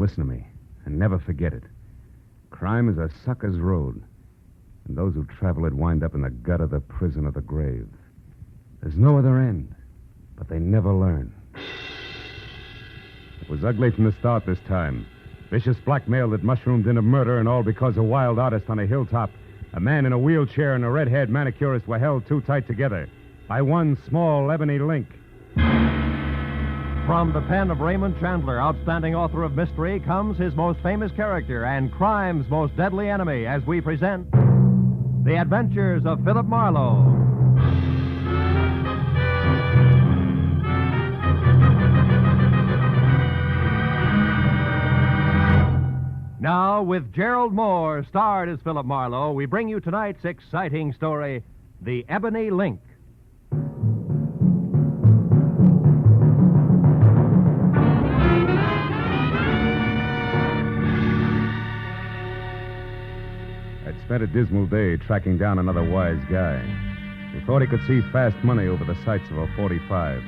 listen to me, and never forget it. Crime is a sucker's road, and those who travel it wind up in the gut of the prison or the grave. There's no other end, but they never learn. It was ugly from the start this time. Vicious blackmail that mushroomed into murder, and all because a wild artist on a hilltop, a man in a wheelchair, and a red-haired manicurist were held too tight together by one small ebony link. From the pen of Raymond Chandler, outstanding author of mystery, comes his most famous character and crime's most deadly enemy as we present The Adventures of Philip Marlowe. Now, with Gerald Moore, starred as Philip Marlowe, we bring you tonight's exciting story, The Ebony Link. I'd spent a dismal day tracking down another wise guy who thought he could see fast money over the sights of a 45,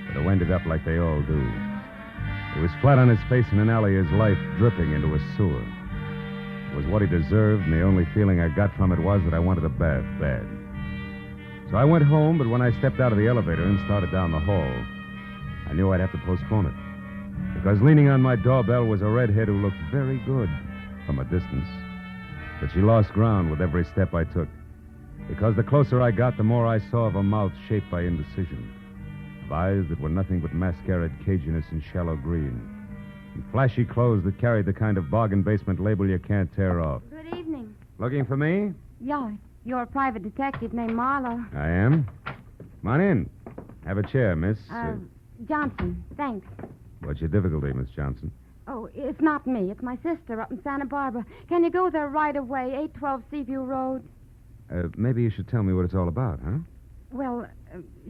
but who ended up like they all do. He was flat on his face in an alley, his life dripping into a sewer. It was what he deserved, and the only feeling I got from it was that I wanted a bath bad. So I went home, but when I stepped out of the elevator and started down the hall, I knew I'd have to postpone it. Because leaning on my doorbell was a redhead who looked very good from a distance. But she lost ground with every step I took. Because the closer I got, the more I saw of a mouth shaped by indecision. Of eyes that were nothing but mascaraed caginess and shallow green. And flashy clothes that carried the kind of bargain basement label you can't tear off. Good evening. Looking for me? Yeah, you're a private detective named Marlowe. I am. Come on in. Have a chair, miss. Johnson, thanks. What's your difficulty, Miss Johnson? Oh, it's not me. It's my sister up in Santa Barbara. Can you go there right away, 812 Seaview Road? Maybe you should tell me what it's all about, huh? Well,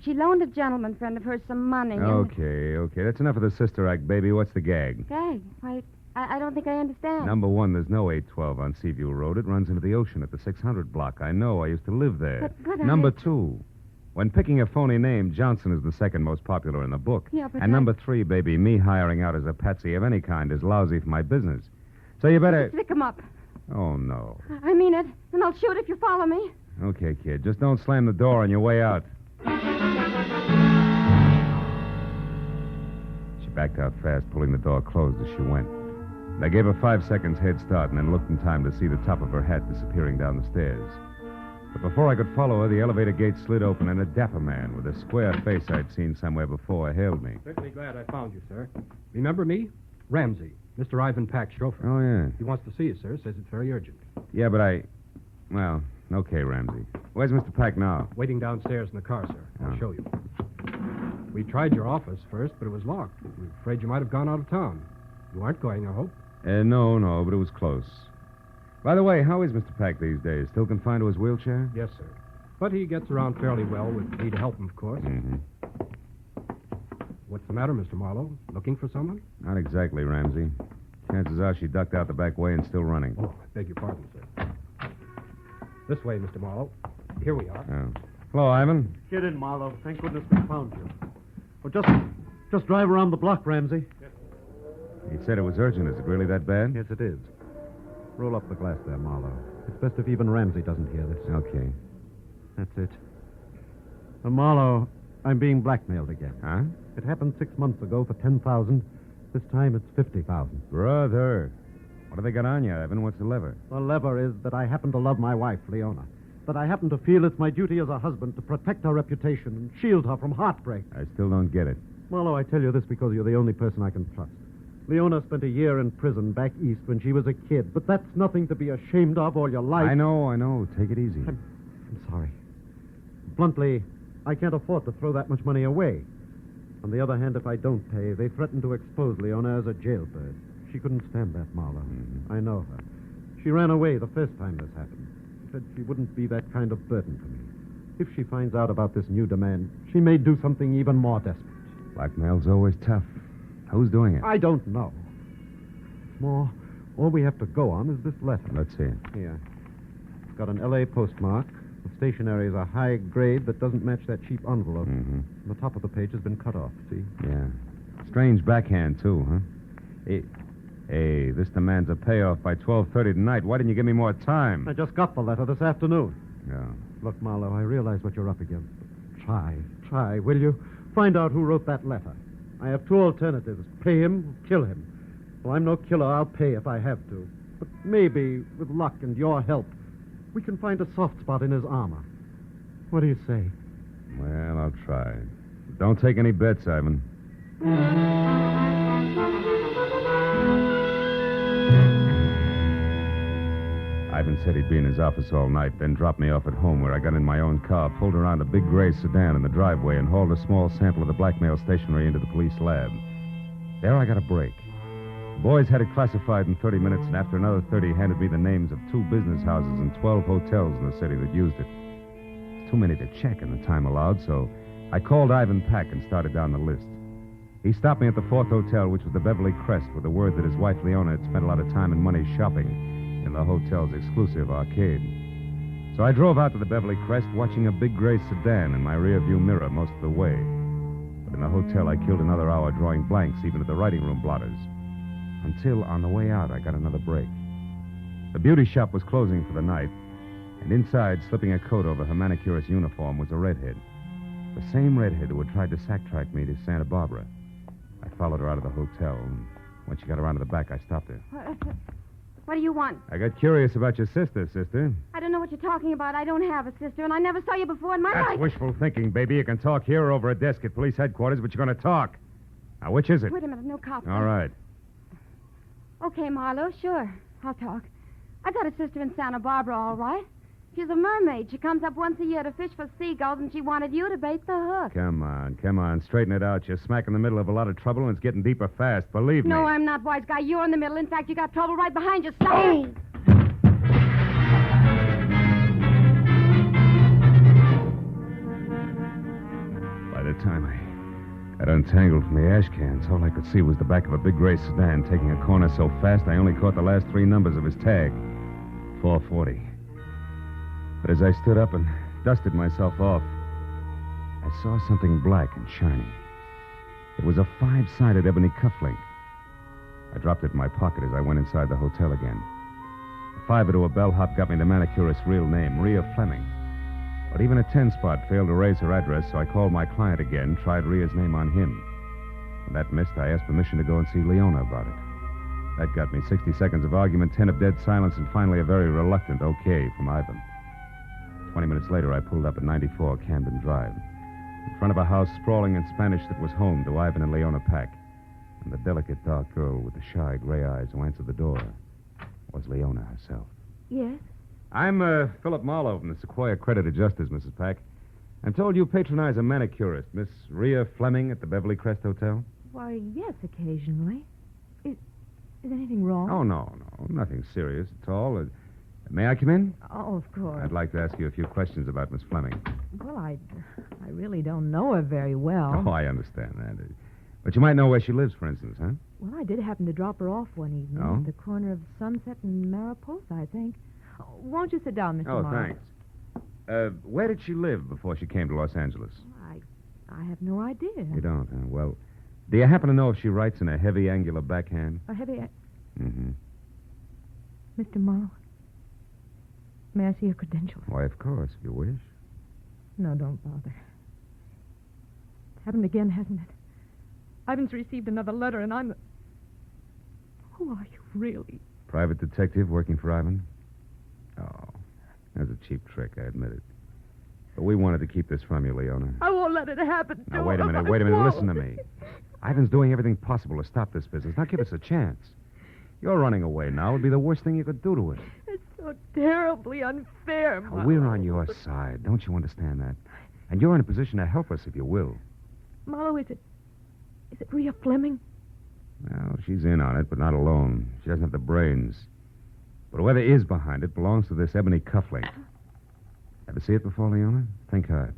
she loaned a gentleman friend of hers some money. Okay. That's enough of the sister act, baby. What's the gag? Gag? Why, I don't think I understand. Number one, there's no 812 on Seaview Road. It runs into the ocean at the 600 block. I know. I used to live there. But Number two, when picking a phony name, Johnson is the second most popular in the book. Yeah, but and number three, baby, me hiring out as a patsy of any kind is lousy for my business. So you better... Stick him up. Oh, no. I mean it, and I'll shoot if you follow me. Okay, kid. Just don't slam the door on your way out. She backed out fast, pulling the door closed as she went. And I gave her 5 seconds head start and then looked in time to see the top of her hat disappearing down the stairs. But before I could follow her, the elevator gate slid open and a dapper man with a square face I'd seen somewhere before hailed me. Certainly glad I found you, sir. Remember me? Ramsey, Mr. Ivan Pack's chauffeur. Oh, yeah. He wants to see you, sir. Says it's very urgent. Yeah, but Well, okay, Ramsey. Where's Mr. Pack now? Waiting downstairs in the car, sir. I'll Oh. show you. We tried your office first, but it was locked. We were afraid you might have gone out of town. You aren't going, I hope. No, but it was close. By the way, how is Mr. Pack these days? Still confined to his wheelchair? Yes, sir. But he gets around fairly well with me to help him, of course. Mm-hmm. What's the matter, Mr. Marlowe? Looking for someone? Not exactly, Ramsey. Chances are she ducked out the back way and still running. Oh, I beg your pardon, sir. This way, Mr. Marlowe. Here we are. Oh. Hello, Ivan. Get in, Marlowe. Thank goodness we found you. Well, just drive around the block, Ramsey. He said it was urgent. Is it really that bad? Yes, it is. Roll up the glass there, Marlowe. It's best if even Ramsey doesn't hear this. Okay. That's it. Marlowe, I'm being blackmailed again. Huh? It happened 6 months ago for $10,000. This time it's $50,000. Brother. What have they got on you, Ivan? What's the lever? The lever is that I happen to love my wife, Leona. That I happen to feel it's my duty as a husband to protect her reputation and shield her from heartbreak. I still don't get it. Marlowe, I tell you this because you're the only person I can trust. Leona spent a year in prison back east when she was a kid, but that's nothing to be ashamed of all your life. I know. Take it easy. I'm sorry. Bluntly, I can't afford to throw that much money away. On the other hand, if I don't pay, they threaten to expose Leona as a jailbird. She couldn't stand that, Marlowe. Mm-hmm. I know her. She ran away the first time this happened. She said she wouldn't be that kind of burden for me. If she finds out about this new demand, she may do something even more desperate. Blackmail's always tough. Who's doing it? I don't know. All we have to go on is this letter. Let's see it. Here. It's got an L.A. postmark. The stationery is a high grade that doesn't match that cheap envelope. Mm-hmm. The top of the page has been cut off, see? Yeah. Strange backhand, too, huh? Hey, this demands a payoff by 12:30 tonight. Why didn't you give me more time? I just got the letter this afternoon. Yeah. Look, Marlowe, I realize what you're up against. Try, will you? Find out who wrote that letter. I have two alternatives. Pay him or kill him. Well, I'm no killer. I'll pay if I have to. But maybe, with luck and your help, we can find a soft spot in his armor. What do you say? Well, I'll try. Don't take any bets, Ivan. Ivan said he'd be in his office all night, then dropped me off at home where I got in my own car, pulled around a big gray sedan in the driveway, and hauled a small sample of the blackmail stationery into the police lab. There I got a break. The boys had it classified in 30 minutes, and after another 30, handed me the names of 2 business houses and 12 hotels in the city that used it. It's too many to check in the time allowed, so I called Ivan Pack and started down the list. He stopped me at the 4th hotel, which was the Beverly Crest, with the word that his wife Leona had spent a lot of time and money shopping in the hotel's exclusive arcade. So I drove out to the Beverly Crest, watching a big gray sedan in my rearview mirror most of the way. But in the hotel, I killed another hour drawing blanks, even at the writing room blotters. Until, on the way out, I got another break. The beauty shop was closing for the night, and inside, slipping a coat over her manicurist's uniform, was a redhead. The same redhead who had tried to sack-track me to Santa Barbara. I followed her out of the hotel, and when she got around to the back, I stopped her. What do you want? I got curious about your sister. I don't know what you're talking about. I don't have a sister, and I never saw you before in my That's life. wishful thinking, baby. You can talk here or over a desk at police headquarters, but you're going to talk. Now, which is it? Wait a minute, no cops. All right. Okay, Marlowe, sure. I'll talk. I got a sister in Santa Barbara, all right. She's a mermaid. She comes up once a year to fish for seagulls, and she wanted you to bait the hook. Come on. Straighten it out. You're smack in the middle of a lot of trouble, and it's getting deeper fast. Believe me. No, I'm not, wise guy. You're in the middle. In fact, you got trouble right behind you. Stop. Oh! By the time I got untangled from the ash cans, all I could see was the back of a big gray sedan taking a corner so fast I only caught the last 3 numbers of his tag. 440. But as I stood up and dusted myself off, I saw something black and shiny. It was a 5-sided ebony cufflink. I dropped it in my pocket as I went inside the hotel again. A 5 to a bellhop got me the manicurist's real name, Rhea Fleming. But even a 10-spot failed to raise her address, so I called my client again, tried Rhea's name on him. When that missed, I asked permission to go and see Leona about it. That got me 60 seconds of argument, 10 of dead silence, and finally a very reluctant okay from Ivan. 20 minutes later, I pulled up at 94 Camden Drive, in front of a house sprawling in Spanish that was home to Ivan and Leona Pack. And the delicate, dark girl with the shy, gray eyes who answered the door was Leona herself. Yes? I'm Philip Marlowe from the Sequoia Accredited Justice, Mrs. Pack. I'm told you patronize a manicurist, Miss Rhea Fleming, at the Beverly Crest Hotel. Why, yes, occasionally. Is anything wrong? Oh, no. Nothing serious at all. May I come in? Oh, of course. I'd like to ask you a few questions about Miss Fleming. Well, I really don't know her very well. Oh, I understand that. But you might know where she lives, for instance, huh? Well, I did happen to drop her off one evening Oh? at the corner of Sunset and Mariposa, I think. Oh, won't you sit down, Mr. Oh, Morrow? thanks. Where did she live before she came to Los Angeles? I have no idea. You don't, huh? Well, do you happen to know if she writes in a heavy, angular backhand? A heavy... Mm-hmm. Mr. Morrow, may I see your credentials? Why, of course, if you wish. No, don't bother. It's happened again, hasn't it? Ivan's received another letter, and I'm... Who are you, really? Private detective working for Ivan? Oh, that's a cheap trick, I admit it. But we wanted to keep this from you, Leona. I won't let it happen. Now, wait a minute. Listen to me. Ivan's doing everything possible to stop this business. Now, give us a chance. You're running away now. It would be the worst thing you could do to it. It's so terribly unfair, Now, Marlowe. we're on your side. Don't you understand that? And you're in a position to help us if you will. Marlowe, is it Rhea Fleming? Well, she's in on it, but not alone. She doesn't have the brains. But whoever is behind it belongs to this ebony cufflink. Ever see it before, Leona? Think hard.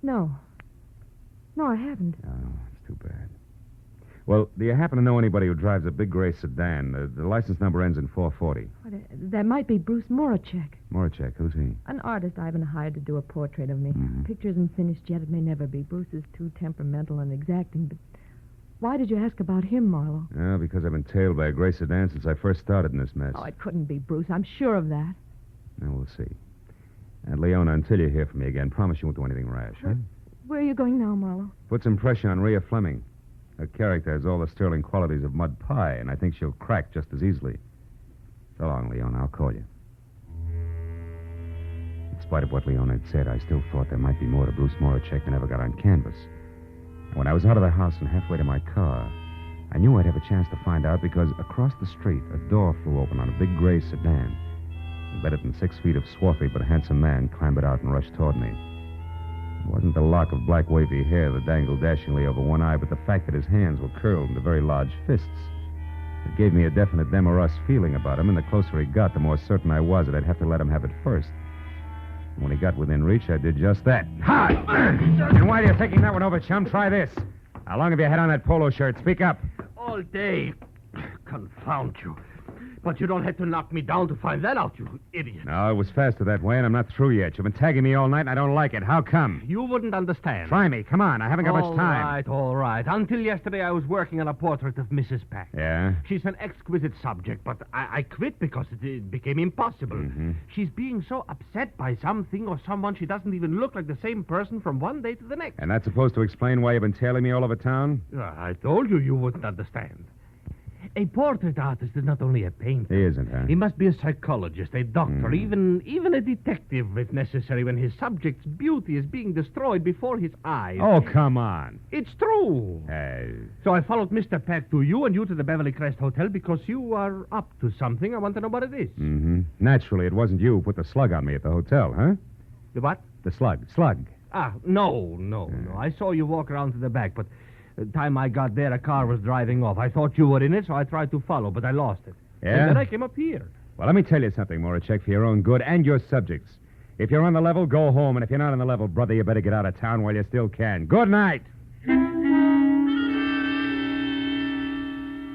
No, I haven't. Oh, it's too bad. Well, do you happen to know anybody who drives a big gray sedan? The license number ends in 440. That might be Bruce Morachek, Morachek, who's he? an artist Ivan hired to do a portrait of me. Mhm. Picture isn't finished yet. It may never be. Bruce is too temperamental and exacting, but Why did you ask about him, Marlowe? Yeah, because I've been tailed by a gray sedan since I first started in this mess. Oh, it couldn't be Bruce. I'm sure of that. Now, we'll see. And, Leona, until you hear from me again, promise you won't do anything rash, huh? Where are you going now, Marlowe? Put some pressure on Rhea Fleming. Her character has all the sterling qualities of mud pie, and I think she'll crack just as easily. So long, Leona. I'll call you. In spite of what Leona had said, I still thought there might be more to Bruce Moracek than ever got on canvas. When I was out of the house and halfway to my car, I knew I'd have a chance to find out because across the street, a door flew open on a big gray sedan. Better than 6 feet of swarthy but handsome man clambered out and rushed toward me. It wasn't the lock of black wavy hair that dangled dashingly over one eye, but the fact that his hands were curled into very large fists. It gave me a definite them or us feeling about him, and the closer he got, the more certain I was that I'd have to let him have it first. And when he got within reach, I did just that. Ha! And while you're thinking that one over, chum, try this. How long have you had on that polo shirt? Speak up. All day. Confound you. But you don't have to knock me down to find that out, you idiot. No, it was faster that way, and I'm not through yet. You've been tagging me all night, and I don't like it. How come? You wouldn't understand. Try me. Come on. I haven't got much time. All right. Until yesterday, I was working on a portrait of Mrs. Pack. Yeah? She's an exquisite subject, but I quit because it became impossible. Mm-hmm. She's being so upset by something or someone she doesn't even look like the same person from one day to the next. And that's supposed to explain why you've been tailing me all over town? I told you wouldn't understand. A portrait artist is not only a painter. He isn't, huh? He must be a psychologist, a doctor, Mm. even a detective, if necessary, when his subject's beauty is being destroyed before his eyes. Oh, come on. It's true. So I followed Mr. Peck to you and you to the Beverly Crest Hotel because you are up to something. I want to know what it is. Mm-hmm. Naturally, it wasn't you who put the slug on me at the hotel, huh? The what? The slug. Slug. No. I saw you walk around to the back, but the time I got there, a car was driving off. I thought you were in it, so I tried to follow, but I lost it. Yeah? And then I came up here. Well, let me tell you something, Moracek, for your own good and your subjects. If you're on the level, go home, and if you're not on the level, brother, you better get out of town while you still can. Good night!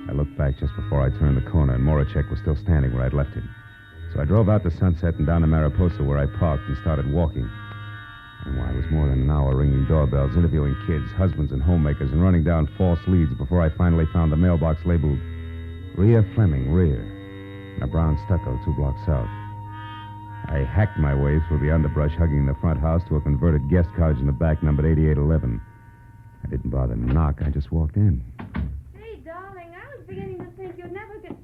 I looked back just before I turned the corner, and Moracek was still standing where I'd left him. So I drove out to Sunset and down to Mariposa, where I parked, and started walking. And I was more than an hour ringing doorbells, interviewing kids, husbands, and homemakers, and running down false leads before I finally found the mailbox labeled Rhea Fleming, Rear, in a brown stucco 2 blocks south. I hacked my way through the underbrush hugging the front house to a converted guest cottage in the back numbered 8811. I didn't bother to knock. I just walked in. Hey, darling, I was beginning to think you'd never get...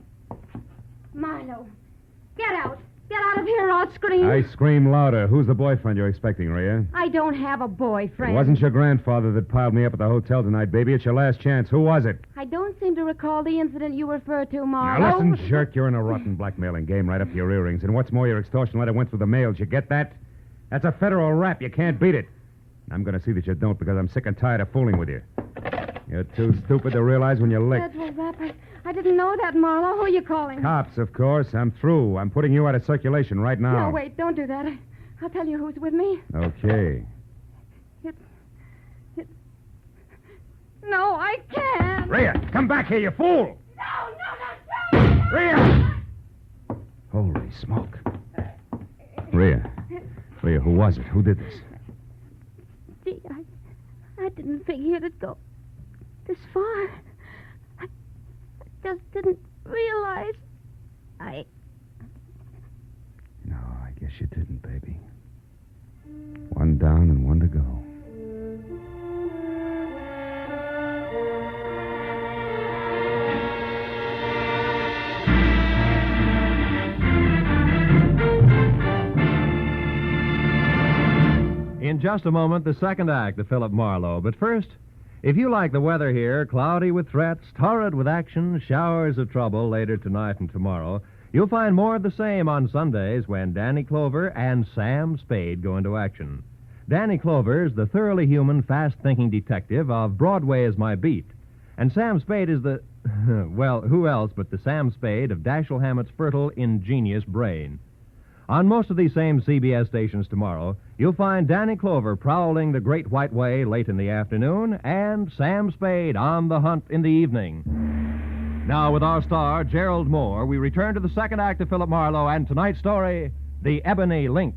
Marlowe, get out. Get out of here or I'll scream. I scream louder. Who's the boyfriend you're expecting, Rhea? I don't have a boyfriend. It wasn't your grandfather that piled me up at the hotel tonight, baby. It's your last chance. Who was it? I don't seem to recall the incident you refer to, Marlowe. Now, listen, jerk. You're in a rotten blackmailing game right up to your earrings. And what's more, your extortion letter went through the mail. Did you get that? That's a federal rap. You can't beat it. I'm going to see that you don't because I'm sick and tired of fooling with you. You're too stupid to realize when you're licked. Federal rap. I didn't know that, Marlowe. Who are you calling? Cops, of course. I'm through. I'm putting you out of circulation right now. No, wait. Don't do that. I'll tell you who's with me. Okay. No, I can't. Rhea, come back here, you fool! No. Rhea! Holy smoke. Rhea, who was it? Who did this? Gee, I didn't figure it'd go this far. I just didn't realize. No, I guess you didn't, baby. One down and one to go. In just a moment, the second act of Philip Marlowe. But first, if you like the weather here, cloudy with threats, torrid with action, showers of trouble later tonight and tomorrow, you'll find more of the same on Sundays when Danny Clover and Sam Spade go into action. Danny Clover's the thoroughly human, fast-thinking detective of Broadway Is My Beat. And Sam Spade is the... well, who else but the Sam Spade of Dashiell Hammett's fertile, ingenious brain. On most of these same CBS stations tomorrow, you'll find Danny Clover prowling the Great White Way late in the afternoon and Sam Spade on the hunt in the evening. Now, with our star, Gerald Moore, we return to the second act of Philip Marlowe and tonight's story, The Ebony Link.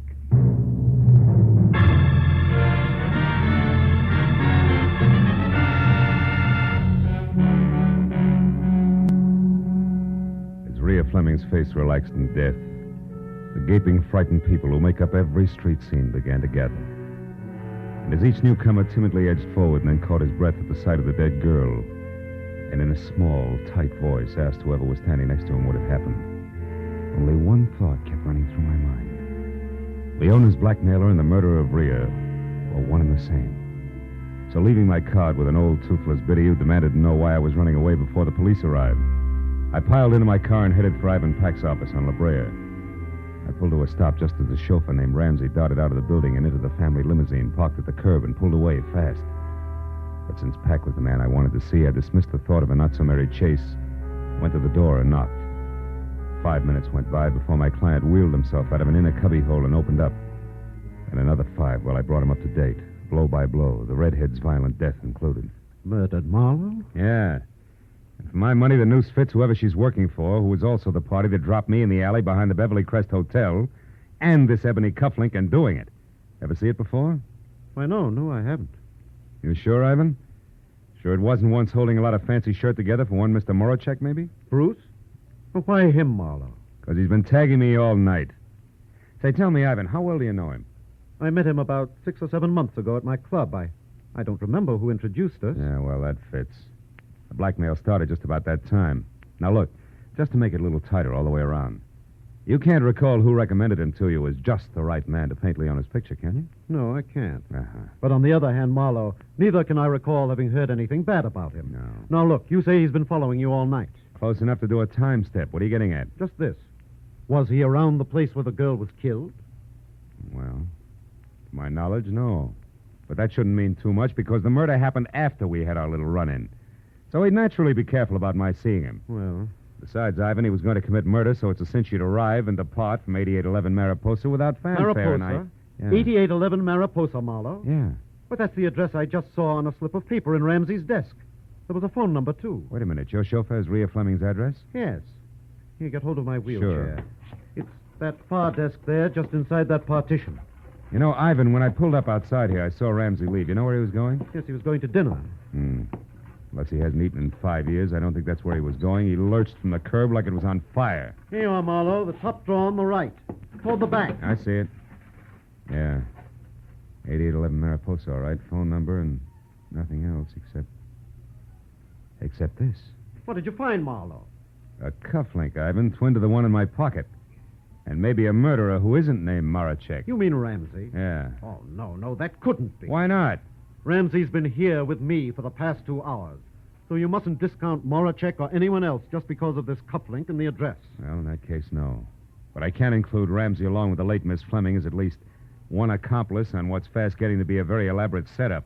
Fleming's face relaxed in death, the gaping, frightened people who make up every street scene began to gather. And as each newcomer timidly edged forward and then caught his breath at the sight of the dead girl, and in a small, tight voice asked whoever was standing next to him what had happened, only one thought kept running through my mind. Leona's blackmailer and the murderer of Rhea were one and the same. So leaving my card with an old, toothless biddy who demanded to know why I was running away before the police arrived, I piled into my car and headed for Ivan Pack's office on La Brea. I pulled to a stop just as the chauffeur named Ramsey darted out of the building and into the family limousine parked at the curb and pulled away fast. But since Pack was the man I wanted to see, I dismissed the thought of a not-so-merry chase, went to the door and knocked. 5 minutes went by before my client wheeled himself out of an inner cubbyhole and opened up. And another 5 while I brought him up to date, blow by blow, the redhead's violent death included. Murdered Marlowe? Yeah. And for my money, the noose fits whoever she's working for, who was also the party that dropped me in the alley behind the Beverly Crest Hotel, and this Ebony cufflink and doing it. Ever see it before? Why, no, I haven't. You sure, Ivan? Sure it wasn't once holding a lot of fancy shirt together for one Mr. Moracek, maybe? Bruce? Well, why him, Marlowe? Because he's been tagging me all night. Say, tell me, Ivan, how well do you know him? I met him about 6 or 7 months ago at my club. I don't remember who introduced us. Yeah, well, that fits. The blackmail started just about that time. Now, look, just to make it a little tighter all the way around. You can't recall who recommended him to you as just the right man to paint Leona's picture, can you? No, I can't. Uh-huh. But on the other hand, Marlowe, neither can I recall having heard anything bad about him. No. Now, look, you say he's been following you all night. Close enough to do a time step. What are you getting at? Just this. Was he around the place where the girl was killed? Well, to my knowledge, no. But that shouldn't mean too much because the murder happened after we had our little run-in. So he'd naturally be careful about my seeing him. Well, Besides, Ivan, he was going to commit murder, so it's a cinch you'd arrive and depart from 8811 Mariposa without fanfare. Mariposa? Yeah. 8811 Mariposa, Marlowe. Yeah. But that's the address I just saw on a slip of paper in Ramsey's desk. There was a phone number, too. Wait a minute. Your chauffeur's Rhea Fleming's address? Yes. Here, get hold of my wheelchair. Sure. It's that far desk there, just inside that partition. You know, Ivan, when I pulled up outside here, I saw Ramsey leave. You know where he was going? Yes, he was going to dinner. Unless he hasn't eaten in 5 years, I don't think that's where he was going. He lurched from the curb like it was on fire. Here you are, Marlowe. The top drawer on the right. Toward the back. I see it. Yeah. 8811 Mariposa, all right. Phone number and nothing else except this. What did you find, Marlowe? A cufflink, Ivan, twin to the one in my pocket. And maybe a murderer who isn't named Moracek. You mean Ramsey? Yeah. Oh, no, that couldn't be. Why not? Ramsey's been here with me for the past 2 hours. So you mustn't discount Moracek or anyone else just because of this cufflink and the address. Well, in that case, no. But I can include Ramsey along with the late Miss Fleming as at least one accomplice on what's fast getting to be a very elaborate setup.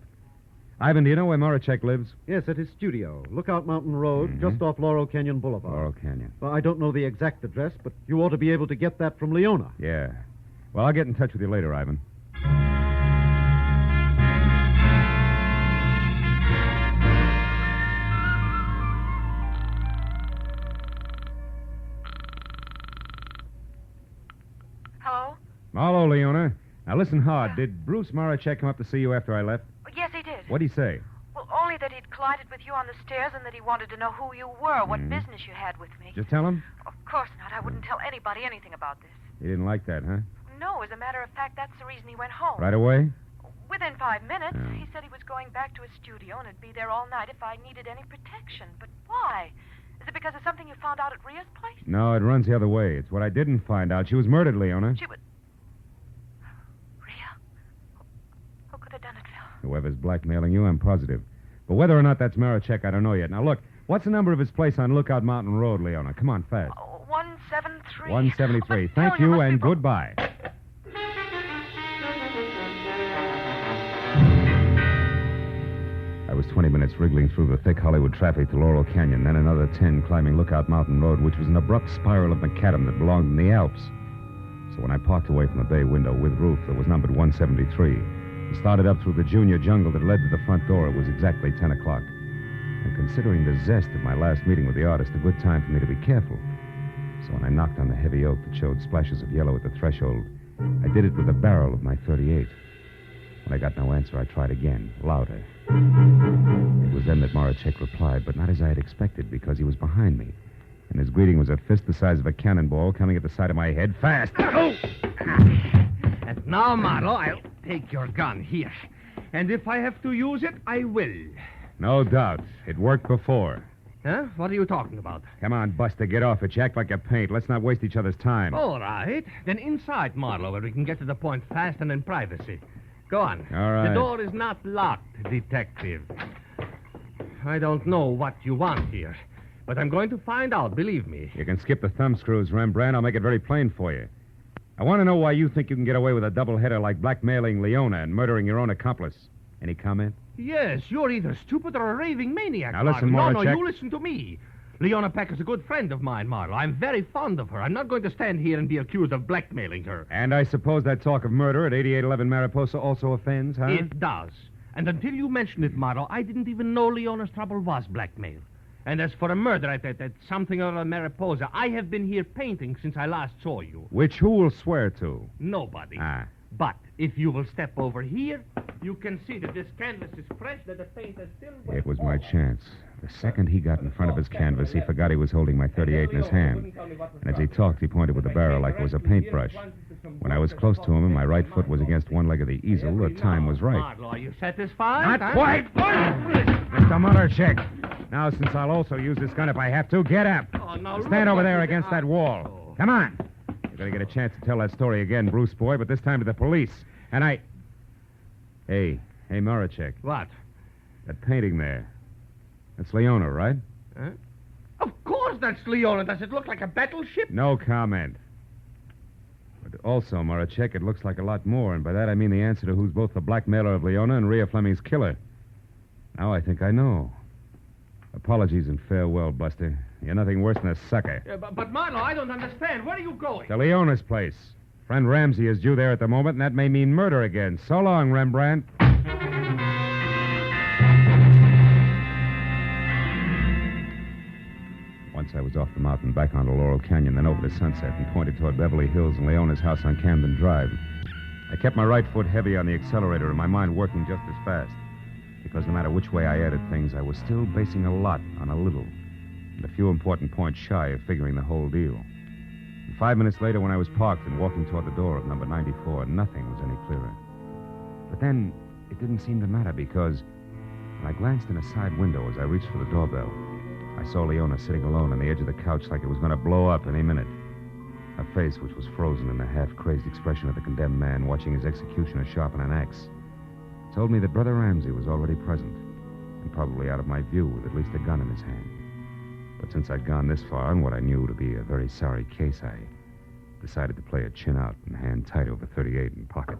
Ivan, do you know where Moracek lives? Yes, at his studio. Lookout Mountain Road, just off Laurel Canyon Boulevard. Laurel Canyon. Well, I don't know the exact address, but you ought to be able to get that from Leona. Yeah. Well, I'll get in touch with you later, Ivan. Hello? Marlowe, Leona. Now, listen hard. Did Bruce Moracek come up to see you after I left? Yes, he did. What'd he say? Well, only that he'd collided with you on the stairs and that he wanted to know who you were, what business you had with me. Just tell him? Of course not. I wouldn't tell anybody anything about this. He didn't like that, huh? No, as a matter of fact, that's the reason he went home. Right away? Within 5 minutes. Oh. He said he was going back to his studio and would be there all night if I needed any protection. But why? Is it because of something you found out at Rhea's place? No, it runs the other way. It's what I didn't find out. She was murdered, Leona. She would... Rhea? Who could have done it, Phil? Whoever's blackmailing you, I'm positive. But whether or not that's Moracek, I don't know yet. Now, look, what's the number of his place on Lookout Mountain Road, Leona? Come on, fast. 173. 173. But Thank Phil, you, must and be... goodbye. I was 20 minutes wriggling through the thick Hollywood traffic to Laurel Canyon, then another 10 climbing Lookout Mountain Road, which was an abrupt spiral of macadam that belonged in the Alps. So when I parked away from the bay window with roof that was numbered 173 and started up through the junior jungle that led to the front door, it was exactly 10 o'clock. And considering the zest of my last meeting with the artist, a good time for me to be careful. So when I knocked on the heavy oak that showed splashes of yellow at the threshold, I did it with the barrel of my .38. When I got no answer, I tried again, louder. It was then that Moracek replied, but not as I had expected, because he was behind me. And his greeting was a fist the size of a cannonball coming at the side of my head fast. Oh! And now, Marlowe, I'll take your gun here. And if I have to use it, I will. No doubt. It worked before. Huh? What are you talking about? Come on, Buster, get off it. You act like a paint. Let's not waste each other's time. All right. Then inside, Marlowe, where we can get to the point fast and in privacy. Go on. All right. The door is not locked, detective. I don't know what you want here, but I'm going to find out, believe me. You can skip the thumb screws, Rembrandt. I'll make it very plain for you. I want to know why you think you can get away with a doubleheader like blackmailing Leona and murdering your own accomplice. Any comment? Yes, you're either stupid or a raving maniac. Now listen, Marlowe. Moracek. No, you listen to me. Leona Peck is a good friend of mine, Marlowe. I'm very fond of her. I'm not going to stand here and be accused of blackmailing her. And I suppose that talk of murder at 8811 Mariposa also offends, huh? It does. And until you mentioned it, Marlowe, I didn't even know Leona's trouble was blackmail. And as for a murder at something or other Mariposa, I have been here painting since I last saw you. Which who will swear to? Nobody. Ah. But if you will step over here, you can see that this canvas is fresh, that the paint is still wet. It was my chance. The second he got in front of his canvas, he forgot he was holding my .38 in his hand. And as he talked, he pointed with the barrel like it was a paintbrush. When I was close to him and my right foot was against one leg of the easel, the time was right. Marlowe, are you satisfied? Not quite! Mr. Mullercheck. Now, since I'll also use this gun if I have to, get up. Oh, now Stand look over what there you against did. that wall. Come on. You're going to get a chance to tell that story again, Bruce boy, but this time to the police. And I... Hey, Mullercheck. What? That painting there. That's Leona, right? Huh? Of course that's Leona. Does it look like a battleship? No comment. But also, Moracek, it looks like a lot more, and by that I mean the answer to who's both the blackmailer of Leona and Rhea Fleming's killer. Now I think I know. Apologies and farewell, Buster. You're nothing worse than a sucker. Yeah, but Marlowe, I don't understand. Where are you going? To Leona's place. Friend Ramsey is due there at the moment, and that may mean murder again. So long, Rembrandt. Once I was off the mountain, back onto Laurel Canyon, then over to Sunset, and pointed toward Beverly Hills and Leona's house on Camden Drive. I kept my right foot heavy on the accelerator and my mind working just as fast. Because no matter which way I added things, I was still basing a lot on a little, and a few important points shy of figuring the whole deal. And 5 minutes later, when I was parked and walking toward the door of number 94, nothing was any clearer. But then, it didn't seem to matter because when I glanced in a side window as I reached for the doorbell, I saw Leona sitting alone on the edge of the couch like it was going to blow up any minute. Her face, which was frozen in the half-crazed expression of the condemned man watching his executioner sharpen an axe, told me that Brother Ramsey was already present, and probably out of my view with at least a gun in his hand. But since I'd gone this far on what I knew to be a very sorry case, I decided to play it chin out and hand tight over 38 in pocket.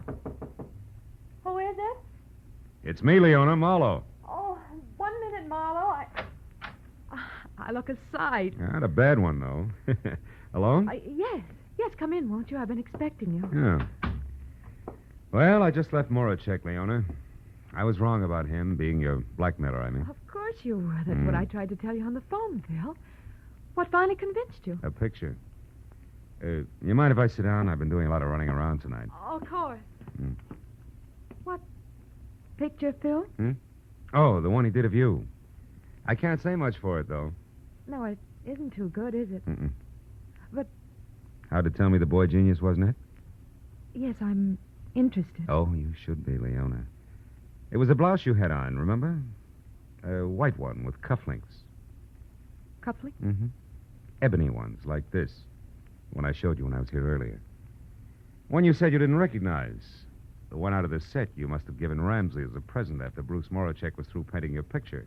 Who is it? It's me, Leona, Marlowe. Oh, 1 minute, Marlowe. I look a sight. Not a bad one, though. Alone? Yes, come in, won't you? I've been expecting you. Yeah. Well, I just left Moracek, Leona. I was wrong about him, being your blackmailer, I mean. Of course you were. That's what I tried to tell you on the phone, Phil. What finally convinced you? A picture. You mind if I sit down? I've been doing a lot of running around tonight. Oh, of course. What picture, Phil? Oh, the one he did of you. I can't say much for it, though. No, it isn't too good, is it? Mm-mm. But... How'd it tell me the boy genius, wasn't it? Yes, I'm interested. Oh, you should be, Leona. It was a blouse you had on, remember? A white one with cufflinks. Cufflink? Mm-hmm. Ebony ones, like this. One I showed you when I was here earlier. One you said you didn't recognize. The one out of the set you must have given Ramsey as a present after Bruce Moracek was through painting your picture.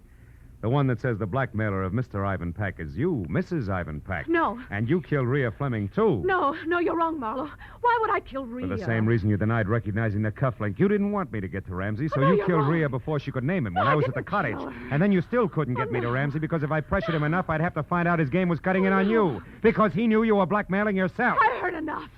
The one that says the blackmailer of Mr. Ivan Pack is you, Mrs. Ivan Pack. No. And you killed Rhea Fleming, too. No, you're wrong, Marlowe. Why would I kill Rhea? For the same reason you denied recognizing the cufflink. You didn't want me to get to Ramsey, so No, you you're killed wrong. Rhea before she could name him when No, I I was at the didn't cottage. kill her. And then you still couldn't get me to Ramsey because if I pressured him enough, I'd have to find out his game was cutting in on you. Because he knew you were blackmailing yourself. I heard enough.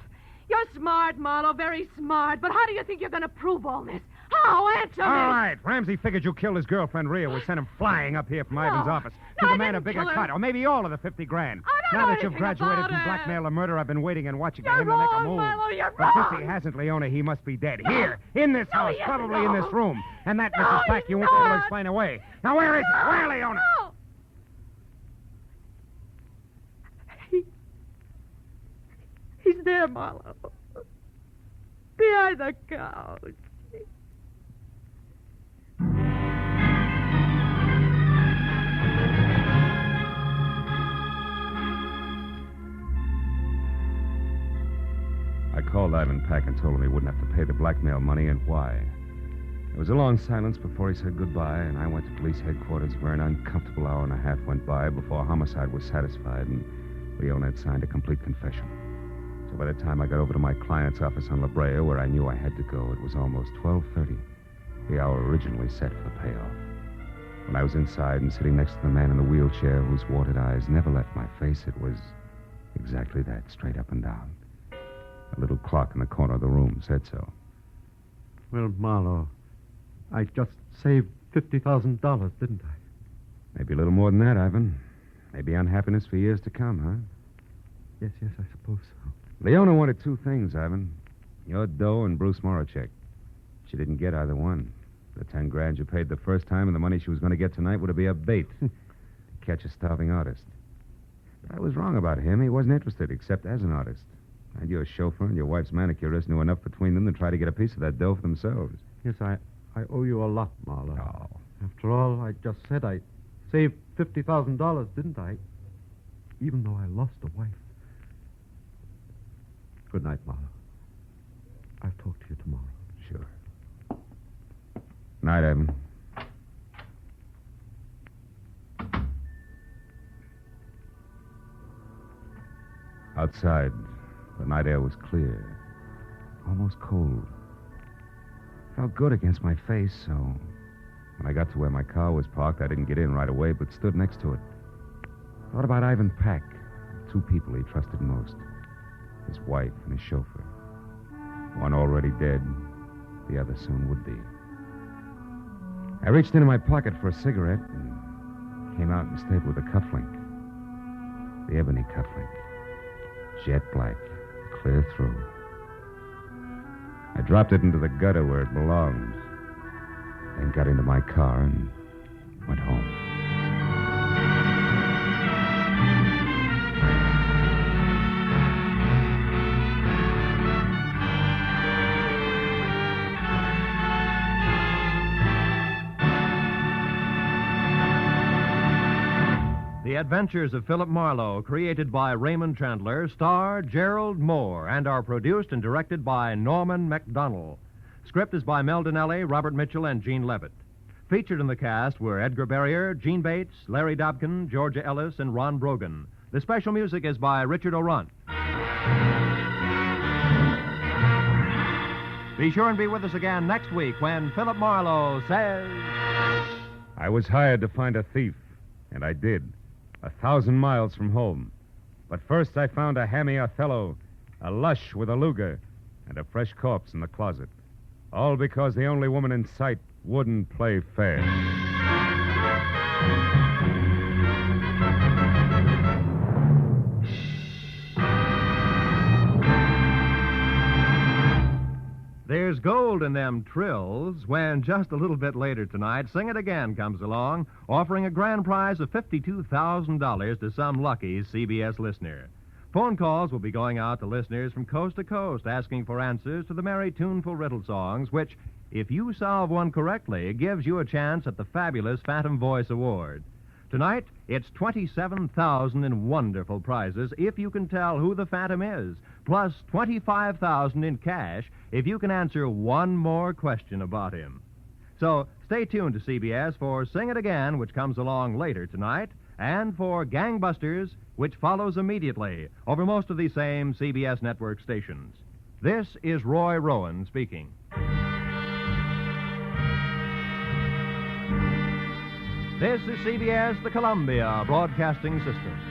You're smart, Marlowe, very smart. But how do you think you're going to prove all this? How? Answer me. All right. Ramsey figured you killed his girlfriend, Rhea. We sent him flying up here from Ivan's office to No, I demand a didn't bigger kill her. cut, or maybe all of the 50 grand. I don't Now know that you've anything graduated about from it. blackmail to murder, I've been waiting and watching for You're him to make a wrong, move. Marlowe, you're But since wrong. he hasn't, Leona, he must be dead. Here, in this house, he isn't, probably in no. this room. And that, No, Mrs. Pack, he's you won't be able to not. explain away. Now, where is he? Where, Leona? No. There, Marlowe. Behind the couch. I called Ivan Pack and told him he wouldn't have to pay the blackmail money and why. There was a long silence before he said goodbye, and I went to police headquarters where an uncomfortable hour and a half went by before homicide was satisfied and Leone had signed a complete confession. So by the time I got over to my client's office on La Brea, where I knew I had to go, it was almost 12:30, the hour originally set for the payoff. When I was inside and sitting next to the man in the wheelchair whose watered eyes never left my face, it was exactly that, straight up and down. A little clock in the corner of the room said so. Well, Marlowe, I just saved $50,000, didn't I? Maybe a little more than that, Ivan. Maybe unhappiness for years to come, huh? Yes, I suppose so. Leona wanted two things, Ivan. Your dough and Bruce Morachek. She didn't get either one. The $10,000 you paid the first time and the money she was going to get tonight would be a bait to catch a starving artist. But I was wrong about him. He wasn't interested, except as an artist. And your chauffeur and your wife's manicurist knew enough between them to try to get a piece of that dough for themselves. Yes, I owe you a lot, Marlowe. Oh. After all, I just said I saved $50,000, didn't I? Even though I lost a wife. Good night, Marlowe. I'll talk to you tomorrow. Sure. Night, Evan. Outside, the night air was clear, almost cold. Felt good against my face, so when I got to where my car was parked, I didn't get in right away, but stood next to it. Thought about Ivan Pack, two people he trusted most, his wife and his chauffeur. One already dead, the other soon would be. I reached into my pocket for a cigarette and came out and stayed with the cufflink. The ebony cufflink. Jet black, clear through. I dropped it into the gutter where it belonged, then got into my car and went home. The Adventures of Philip Marlowe, created by Raymond Chandler, star Gerald Moore, and are produced and directed by Norman MacDonald. Script is by Mel Donnelly, Robert Mitchell, and Gene Levitt. Featured in the cast were Edgar Barrier, Gene Bates, Larry Dobkin, Georgia Ellis, and Ron Brogan. The special music is by Richard O'Runt. Be sure and be with us again next week when Philip Marlowe says... I was hired to find a thief, and I did. 1,000 miles from home. But first I found a hammy Othello, a lush with a Luger, and a fresh corpse in the closet. All because the only woman in sight wouldn't play fair. There's gold in them trills when just a little bit later tonight, Sing It Again comes along, offering a grand prize of $52,000 to some lucky CBS listener. Phone calls will be going out to listeners from coast to coast asking for answers to the merry, tuneful riddle songs, which, if you solve one correctly, gives you a chance at the fabulous Phantom Voice Award. Tonight, it's 27,000 in wonderful prizes if you can tell who the Phantom is, plus 25,000 in cash if you can answer one more question about him. So stay tuned to CBS for Sing It Again, which comes along later tonight, and for Gangbusters, which follows immediately over most of these same CBS network stations. This is Roy Rowan speaking. This is CBS, the Columbia Broadcasting System.